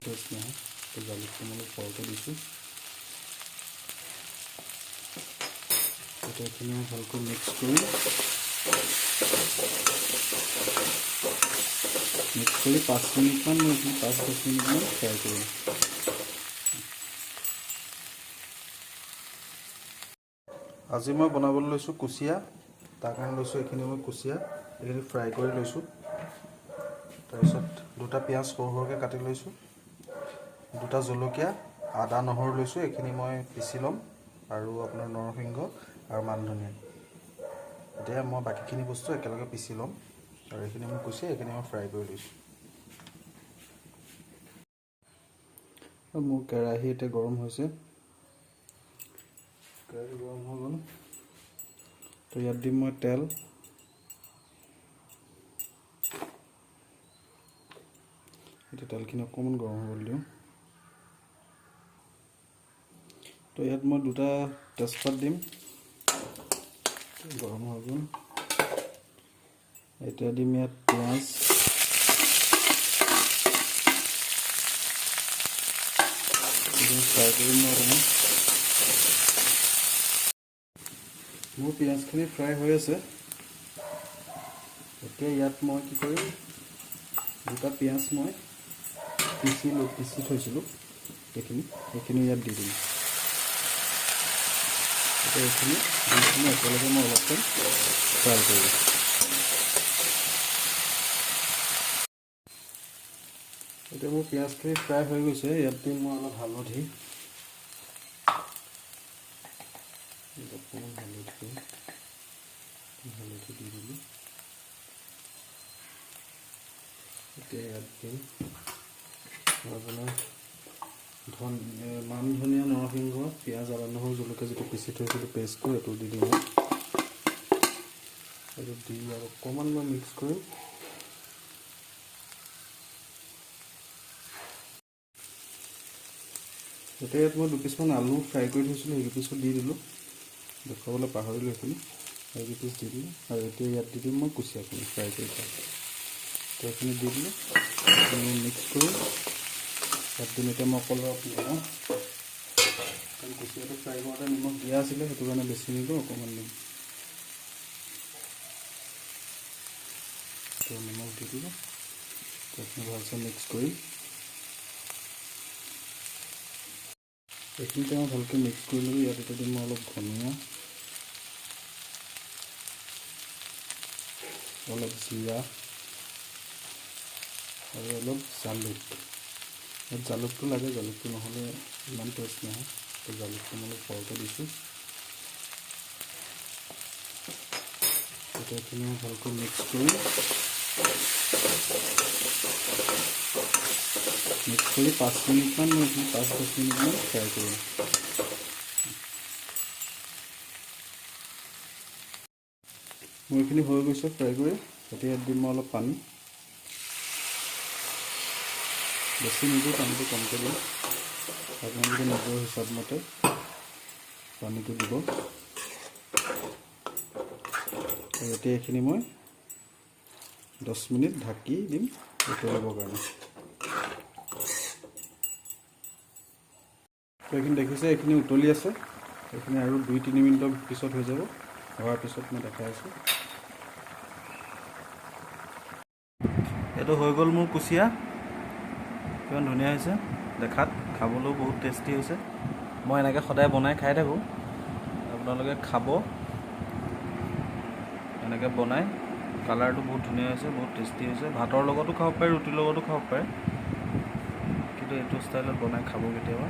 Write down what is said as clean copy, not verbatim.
Test নহয়। তো জালুকটো মই অলপ সৰহকৈ দিছোঁ। এতিয়া এইখিনি মই ভালকৈ মিক্স কৰি 5 মিনিটমান মই 5-10 মিনিটমান ফ্ৰাই কৰিম। আজি মই বনাবলৈ লৈছোঁ কুচিয়া। তাৰ কাৰণে লৈছোঁ এইখিনি মই কুচিয়া, এইখিনি ফ্ৰাই কৰি লৈছোঁ। তাৰপিছত 2টা পিঁয়াজ সৰু সৰুকৈ কাটি লৈছোঁ, 2টা জলকীয়া, আদা নহৰু লৈছোঁ, এইখিনি মই পিচি ল'ম, আৰু আপোনাৰ নৰসিংহ আৰু মান ধনিয়া। এতিয়া মই বাকীখিনি বস্তু একেলগে পিচি ল'ম, আৰু এইখিনি মই কুচিয়া, এইখিনি মই ফ্ৰাই কৰি লৈছোঁ। মোৰ কেৰাহী এতিয়া গৰম হৈছে। কেৰাহী গৰম হৈ গ'ল। তো ইয়াত দিম মই তেল। এতিয়া তেলখিনি অকণমান গৰম হ'বলৈ দিওঁ। তো ইয়াত মই 2টা তেজপাত দিম। গৰম হৈ গ'ল। এতিয়া দিম ইয়াত পিঁয়াজ। ফ্ৰাই কৰিম মই অকণমান। মোৰ পিঁয়াজখিনি ফ্ৰাই হৈ আছে। এতিয়া ইয়াত মই কি কৰিম, 2টা পিঁয়াজ মই পিচি থৈছিলোঁ, এইখিনি ইয়াত দি দিম। এতিয়া এইখিনি একেলগে মই অলপ টাইম ফ্ৰাই কৰিম। এতিয়া মোৰ পিঁয়াজখিনি ফ্ৰাই হৈ গৈছে। ইয়াত দিম মই অলপ হালধি। অকণমান হালধি দি দিলোঁ। এতিয়া ইয়াত দিম আপোনাৰ মান ধনিয়া, নৰসিংহ, পিঁয়াজ, আদা নহৰু, জলকীয়া যিটো পিচি থৈছিলোঁ পেষ্টটো, এইটো দি দিম। এইটো দি আৰু অকণমান মই মিক্স কৰিম। এতিয়া ইয়াত মই 2 পিচমান আলু ফ্ৰাই কৰি থৈছিলোঁ, সেই পিচটো দি দিলোঁ। দেখুৱাবলৈ পাহৰিলোঁ এইখিনি। সেই পিচ দি দিলোঁ, আৰু এতিয়া ইয়াত দি দিম মই কুচিয়াখিনি ফ্ৰাই কৰি থোৱা। এইখিনি দি দিলোঁ, মিক্স কৰি ইয়াত দিম এতিয়া মই অলপ নিমখ। কাৰণ কুচিয়াটো ফ্ৰাই কৰোঁতে নিমখ দিয়া আছিলে, সেইটো কাৰণে বেছি নিদিওঁ, অকণমান দিম। নিমখ দি দিলোঁ। এইখিনি ভালকৈ মিক্স কৰি এইখিনিতে মই ভালকৈ মিক্স কৰি ল'লোঁ। ইয়াত এতিয়া দিম মই অলপ ধনিয়া, অলপ জিৰা আৰু অলপ জালুক। ইয়াত জালুকটো লাগে, জালুকটো নহ'লে ইমান টেষ্ট নহয়। তো জালুকটো মই অলপ সৰহকৈ দিছোঁ। এতিয়া এইখিনি মই ভালকৈ মিক্স কৰি 5 মিনিটমান মই 5-10 মিনিটমান ফ্ৰাই কৰিম। মোৰ এইখিনি হৈ গৈছে ফ্ৰাই কৰি। এতিয়া ইয়াত দিম মই অলপ পানী। বেছি নিদিওঁ, পানীটো কমকৈ দিম। আপোনালোকে নিজৰ হিচাপ মতে পানীটো দিব। আৰু এতিয়া এইখিনি মই 10 মিনিট ঢাকি দিম উতলিবৰ কাৰণে। এইখিনি দেখিছে, এইখিনি উতলি আছে। এইখিনি আৰু 2-3 মিনিটৰ পিছত হৈ যাব। হোৱাৰ পিছত মই দেখাই আছোঁ। এইটো হৈ গ'ল মোৰ কুচিয়া। কিমান ধুনীয়া হৈছে দেখাত, খাবলৈও বহুত টেষ্টি হৈছে। মই এনেকৈ সদায় বনাই খাই থাকোঁ। আপোনালোকে খাব এনেকৈ বনাই। কালাৰটো বহুত ধুনীয়া হৈছে, বহুত টেষ্টি হৈছে। ভাতৰ লগতো খাব পাৰে, ৰুটিৰ লগতো খাব পাৰে, কিন্তু এইটো ষ্টাইলত বনাই খাব কেতিয়াবা।